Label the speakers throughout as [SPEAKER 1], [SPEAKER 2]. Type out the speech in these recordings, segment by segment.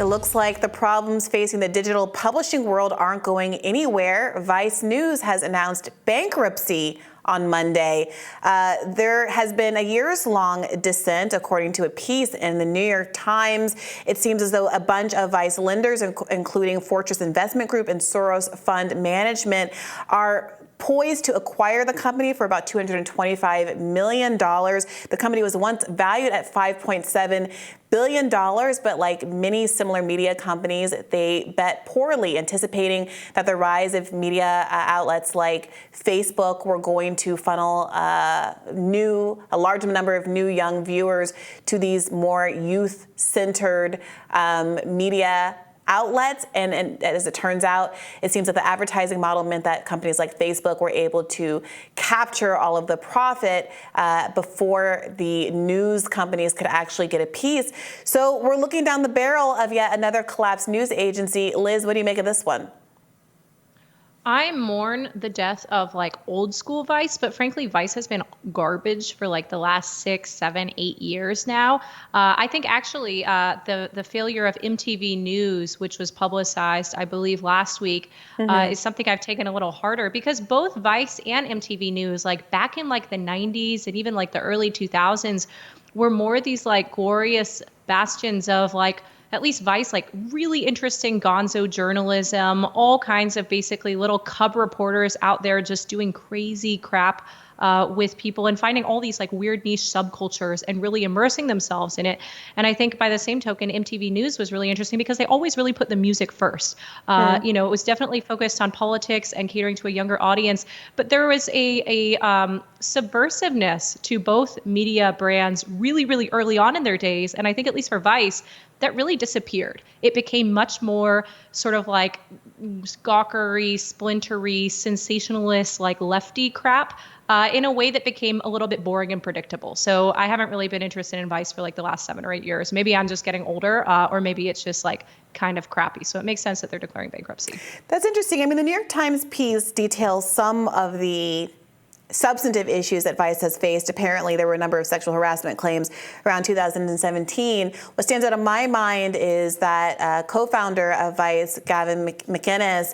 [SPEAKER 1] It looks like the problems facing the digital publishing world aren't going anywhere. Vice News has announced bankruptcy on Monday. There has been a years-long dissent, according to a piece in the New York Times. It seems as though a bunch of Vice lenders, including Fortress Investment Group and Soros Fund Management, are poised to acquire the company for about $225 million. The company was once valued at $5.7 billion, but like many similar media companies, they bet poorly, anticipating that the rise of media outlets like Facebook were going to funnel a large number of new young viewers to these more youth-centered media outlets. And as it turns out, it seems that the advertising model meant that companies like Facebook were able to capture all of the profit before the news companies could actually get a piece. So we're looking down the barrel of yet another collapsed news agency. Liz, what do you make of this one?
[SPEAKER 2] I mourn the death of like old school Vice, but frankly, Vice has been garbage for like the last 6, 7, 8 years now. I think actually the failure of MTV News, which was publicized, I believe, last week, is something I've taken a little harder, because both Vice and MTV News, like back in like the 90s and even like the early 2000s, were more these like glorious bastions of like, at least Vice, like really interesting gonzo journalism, all kinds of basically little cub reporters out there just doing crazy crap with people and finding all these like weird niche subcultures and really immersing themselves in it. And I think by the same token, MTV News was really interesting because they always really put the music first. You know, it was definitely focused on politics and catering to a younger audience, but there was a subversiveness to both media brands really, really early on in their days. And I think at least for Vice, that really disappeared. It became much more sort of like gawkery, splintery, sensationalist, like lefty crap in a way that became a little bit boring and predictable. So I haven't really been interested in Vice for like the last 7 or 8 years. Maybe I'm just getting older, or maybe it's just like kind of crappy. So it makes sense that they're declaring bankruptcy.
[SPEAKER 1] That's interesting. I mean, the New York Times piece details some of the substantive issues that Vice has faced. Apparently, there were a number of sexual harassment claims around 2017. What stands out in my mind is that co-founder of Vice, Gavin McInnes,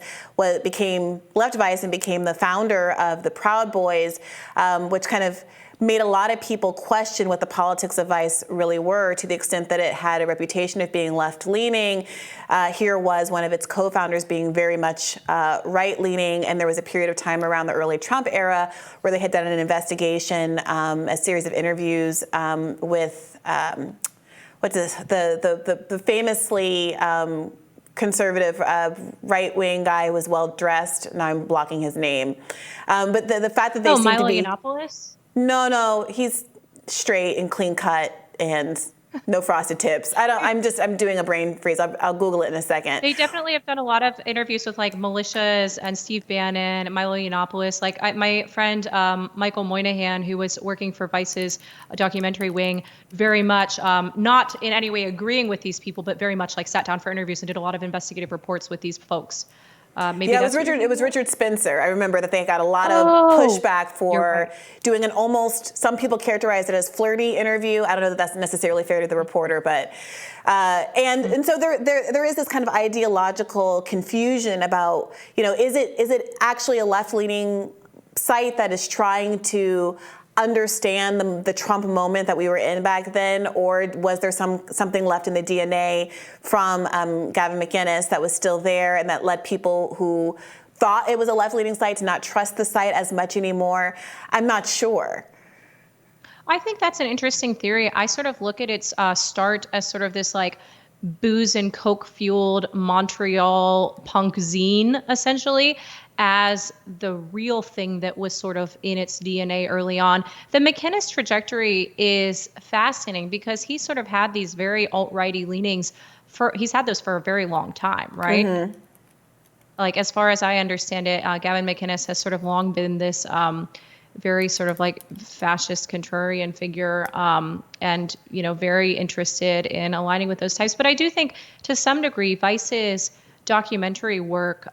[SPEAKER 1] left Vice and became the founder of the Proud Boys, which kind of made a lot of people question what the politics of Vice really were, to the extent that it had a reputation of being left-leaning. Here was one of its co-founders being very much right-leaning, and there was a period of time around the early Trump era where they had done an investigation, a series of interviews with the famously conservative right-wing guy who was well-dressed. Now I'm blocking his name. But the fact that they seem
[SPEAKER 2] Milo
[SPEAKER 1] to be...
[SPEAKER 2] Yiannopoulos?
[SPEAKER 1] No, he's straight and clean cut and no frosted tips. I'm doing a brain freeze. I'll Google it in a second.
[SPEAKER 2] They definitely have done a lot of interviews with like militias and Steve Bannon, Milo Yiannopoulos. Like my friend Michael Moynihan, who was working for Vice's documentary wing, very much not in any way agreeing with these people, but very much like sat down for interviews and did a lot of investigative reports with these folks. Maybe
[SPEAKER 1] it was Richard Spencer. I remember that they got a lot of pushback for doing an almost, some people characterize it as flirty interview. I don't know that that's necessarily fair to the reporter, but and so there is this kind of ideological confusion about, you know, is it actually a left-leaning site that is trying to understand the Trump moment that we were in back then, or was there something left in the DNA from Gavin McInnes that was still there and that led people who thought it was a left-leaning site to not trust the site as much anymore? I'm not sure.
[SPEAKER 2] I think that's an interesting theory. I sort of look at its start as sort of this like booze and coke fueled Montreal punk zine, essentially, as the real thing that was sort of in its DNA early on. The McInnes trajectory is fascinating because he sort of had these very alt-righty leanings he's had those for a very long time, right? Mm-hmm. Like, as far as I understand it, Gavin McInnes has sort of long been this very sort of like fascist contrarian figure, and, you know, very interested in aligning with those types. But I do think to some degree, Vice's documentary work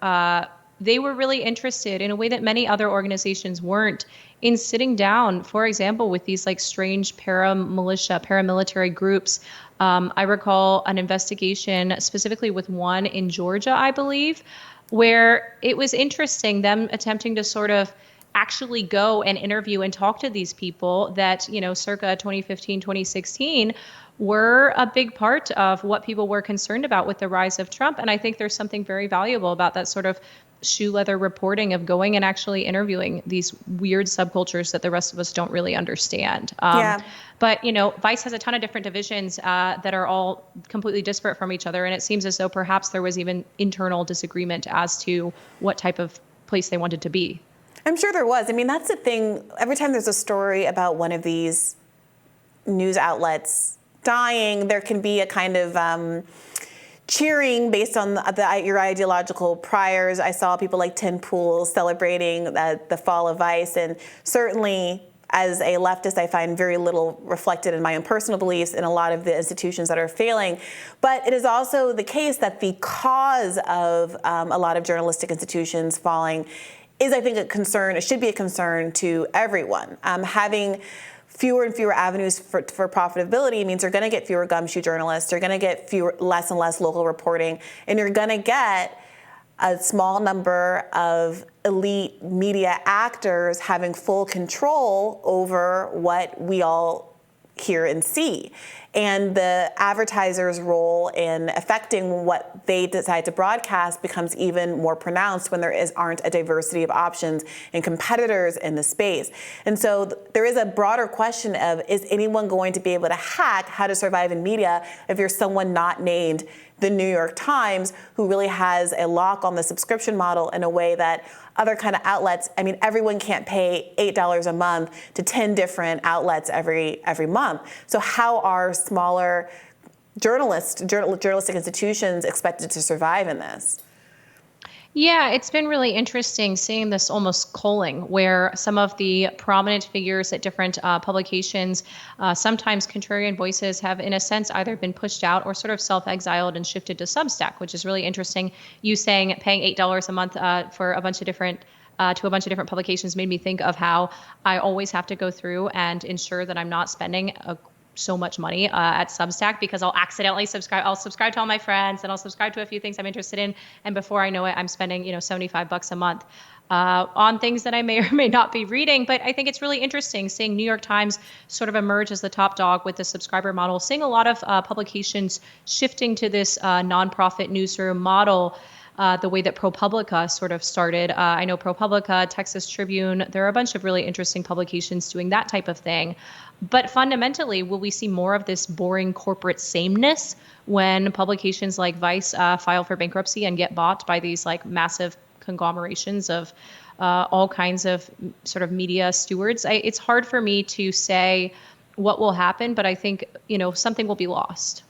[SPEAKER 2] they were really interested in a way that many other organizations weren't in sitting down, for example, with these like strange paramilitary groups. I recall an investigation specifically with one in Georgia, I believe, where it was interesting, them attempting to sort of actually go and interview and talk to these people that, circa 2015, 2016 were a big part of what people were concerned about with the rise of Trump. And I think there's something very valuable about that sort of shoe leather reporting of going and actually interviewing these weird subcultures that the rest of us don't really understand.
[SPEAKER 1] Yeah.
[SPEAKER 2] But, Vice has a ton of different divisions that are all completely disparate from each other. And it seems as though perhaps there was even internal disagreement as to what type of place they wanted to be.
[SPEAKER 1] I'm sure there was. I mean, that's the thing. Every time there's a story about one of these news outlets dying, there can be a kind of cheering based on your ideological priors. I saw people like Tim Pool celebrating the fall of Vice, and certainly as a leftist, I find very little reflected in my own personal beliefs in a lot of the institutions that are failing. But it is also the case that the cause of a lot of journalistic institutions falling is, I think, a concern. It should be a concern to everyone. Having fewer and fewer avenues for profitability means you're going to get fewer gumshoe journalists. You're going to get less and less local reporting, and you're going to get a small number of elite media actors having full control over what we all hear and see. And the advertiser's role in affecting what they decide to broadcast becomes even more pronounced when there aren't a diversity of options and competitors in the space. And so there is a broader question of, is anyone going to be able to hack how to survive in media if you're someone not named the New York Times, who really has a lock on the subscription model in a way that other kind of outlets, I mean, everyone can't pay $8 a month to 10 different outlets every month. So how are smaller journalistic institutions expected to survive in this?
[SPEAKER 2] Yeah, it's been really interesting seeing this almost culling where some of the prominent figures at different publications, sometimes contrarian voices, have in a sense either been pushed out or sort of self-exiled and shifted to Substack, which is really interesting. You saying paying $8 a month for a bunch of different to a bunch of different publications made me think of how I always have to go through and ensure that I'm not spending so much money at Substack, because I'll accidentally subscribe. I'll subscribe to all my friends and I'll subscribe to a few things I'm interested in. And before I know it, I'm spending, $75 a month on things that I may or may not be reading. But I think it's really interesting seeing New York Times sort of emerge as the top dog with the subscriber model, seeing a lot of publications shifting to this nonprofit newsroom model. The way that ProPublica sort of started. I know ProPublica, Texas Tribune, there are a bunch of really interesting publications doing that type of thing. But fundamentally, will we see more of this boring corporate sameness when publications like Vice file for bankruptcy and get bought by these like massive conglomerations of all kinds of sort of media stewards? It's hard for me to say what will happen, but I think, something will be lost.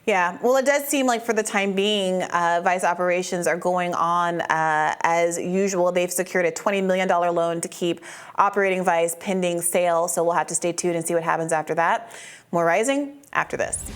[SPEAKER 1] Yeah, well, it does seem like for the time being, Vice operations are going on as usual. They've secured a $20 million loan to keep operating Vice pending sale, so we'll have to stay tuned and see what happens after that. More Rising after this.